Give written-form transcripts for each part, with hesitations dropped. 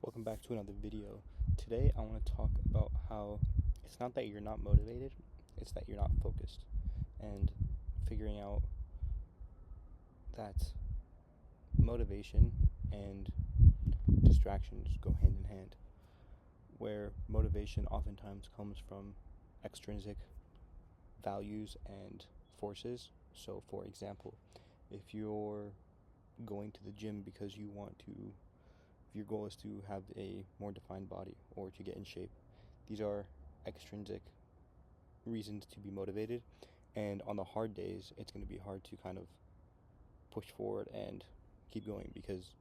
Welcome back to another video. Today I want to talk about how it's not that you're not motivated, it's that you're not focused, and figuring out that motivation and distractions go hand in hand, where motivation oftentimes comes from extrinsic values and forces. So for example, if you're going to the gym because if your goal is to have a more defined body or to get in shape, these are extrinsic reasons to be motivated. And on the hard days, it's going to be hard to kind of push forward and keep going, because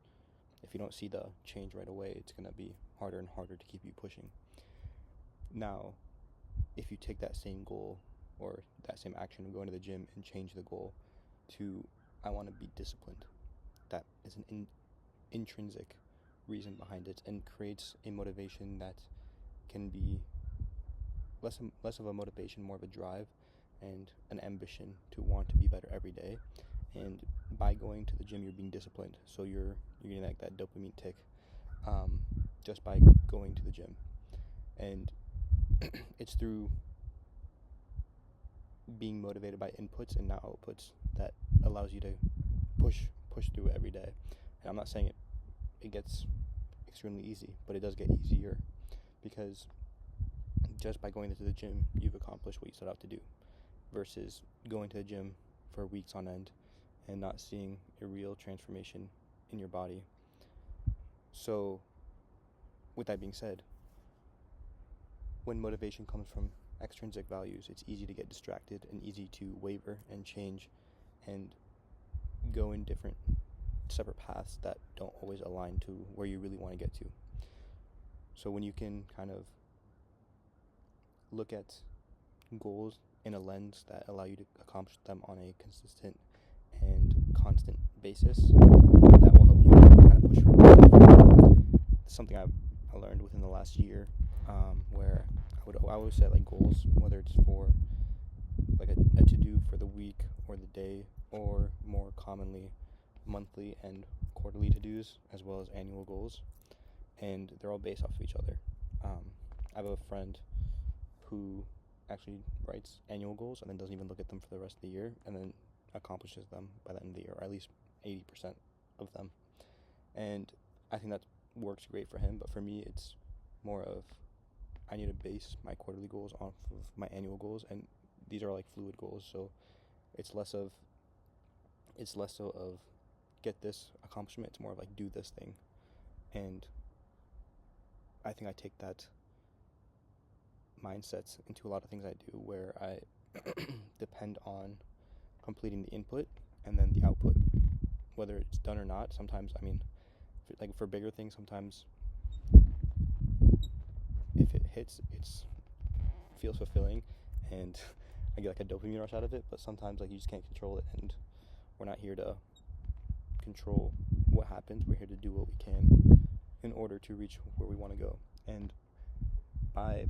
if you don't see the change right away, it's going to be harder and harder to keep you pushing. Now, if you take that same goal or that same action of going to the gym and change the goal to, I want to be disciplined, that is an intrinsic reason behind it, and creates a motivation that can be less of a motivation, more of a drive and an ambition to want to be better every day. And by going to the gym, you're being disciplined, so you're getting like that dopamine tick just by going to the gym. And it's through being motivated by inputs and not outputs that allows you to push through it every day. And I'm not saying it gets extremely easy, but it does get easier, because just by going to the gym, you've accomplished what you set out to do, versus going to the gym for weeks on end and not seeing a real transformation in your body. So with that being said, when motivation comes from extrinsic values, it's easy to get distracted and easy to waver and change and go in different separate paths that don't always align to where you really want to get to. So when you can kind of look at goals in a lens that allow you to accomplish them on a consistent and constant basis, that will help you kind of push forward. Something I learned within the last year, where I always set like goals, whether it's for like a to-do for the week or the day, or more commonly monthly and quarterly to-dos, as well as annual goals, and they're all based off of each other. I have a friend who actually writes annual goals and then doesn't even look at them for the rest of the year, and then accomplishes them by the end of the year, or at least 80% of them. And I think that works great for him, but for me, it's more of, I need to base my quarterly goals off of my annual goals, and these are like fluid goals, so it's less so of get this accomplishment, it's more of like do this thing. And I think I take that mindset into a lot of things I do, where I depend on completing the input and then the output, whether it's done or not. Sometimes, like for bigger things, sometimes if it hits, it feels fulfilling and I get like a dopamine rush out of it, but sometimes like you just can't control it, and we're not here to control what happens. We're here to do what we can in order to reach where we want to go. And by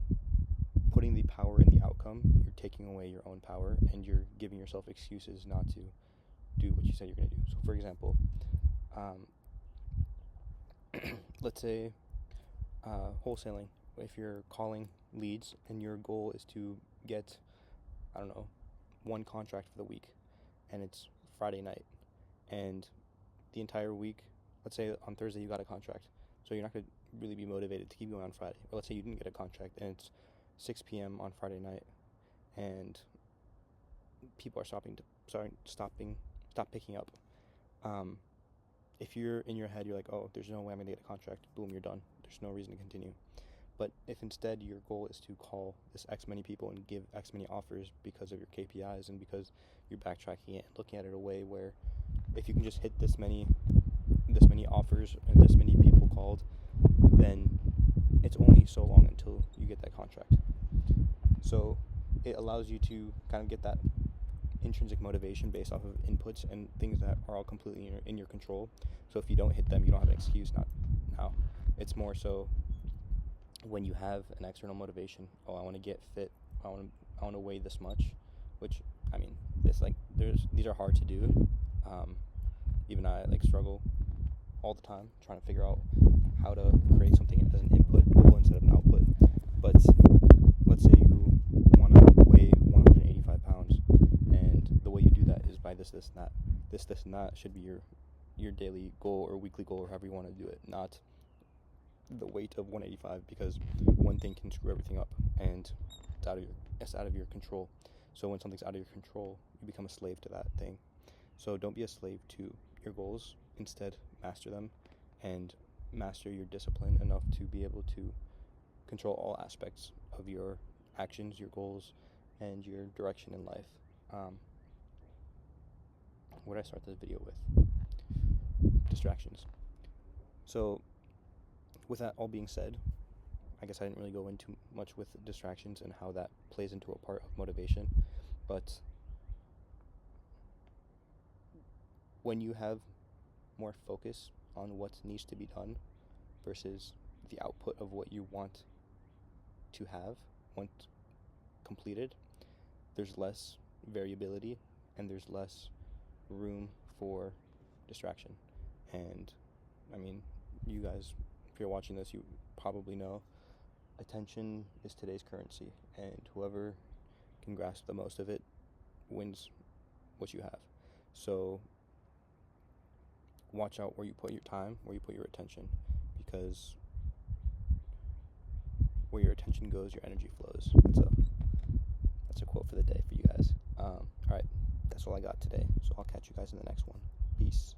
putting the power in the outcome, you're taking away your own power, and you're giving yourself excuses not to do what you said you're going to do. So for example, let's say wholesaling. If you're calling leads and your goal is to get, I don't know, one contract for the week, and it's Friday night, and the entire week, let's say on Thursday you got a contract, so you're not going to really be motivated to keep going on Friday. Or let's say you didn't get a contract and it's 6 p.m. on Friday night, and people are stop picking up. If you're in your head, you're like, oh, there's no way I'm going to get a contract, boom, you're done. There's no reason to continue. But if instead your goal is to call this X many people and give X many offers because of your KPIs, and because you're backtracking it and looking at it a way where if you can just hit this many offers and this many people called, then it's only so long until you get that contract. So it allows you to kind of get that intrinsic motivation based off of inputs and things that are all completely in your control. So if you don't hit them, you don't have an excuse not now. It's more so when you have an external motivation. Oh, I want to get fit. I want to weigh this much, which these are hard to do. Even I struggle all the time trying to figure out how to create something this, and that. This, and that should be your daily goal or weekly goal, or however you want to do it, not the weight of 185, because one thing can screw everything up, and it's out of your control. So when something's out of your control, you become a slave to that thing. So don't be a slave to your goals. Instead, master them, and master your discipline enough to be able to control all aspects of your actions, your goals, and your direction in life. What did I start this video with? Distractions. So with that all being said, I guess I didn't really go into much with distractions and how that plays into a part of motivation, but when you have more focus on what needs to be done versus the output of what you want to want completed, there's less variability and there's less room for distraction. And I mean, you guys, if you're watching this, you probably know attention is today's currency, and whoever can grasp the most of it wins what you have. So watch out where you put your time, where you put your attention, because where your attention goes, your energy flows. That's a quote for the day for you guys. All right, that's all I got today. So I'll catch you guys in the next one. Peace.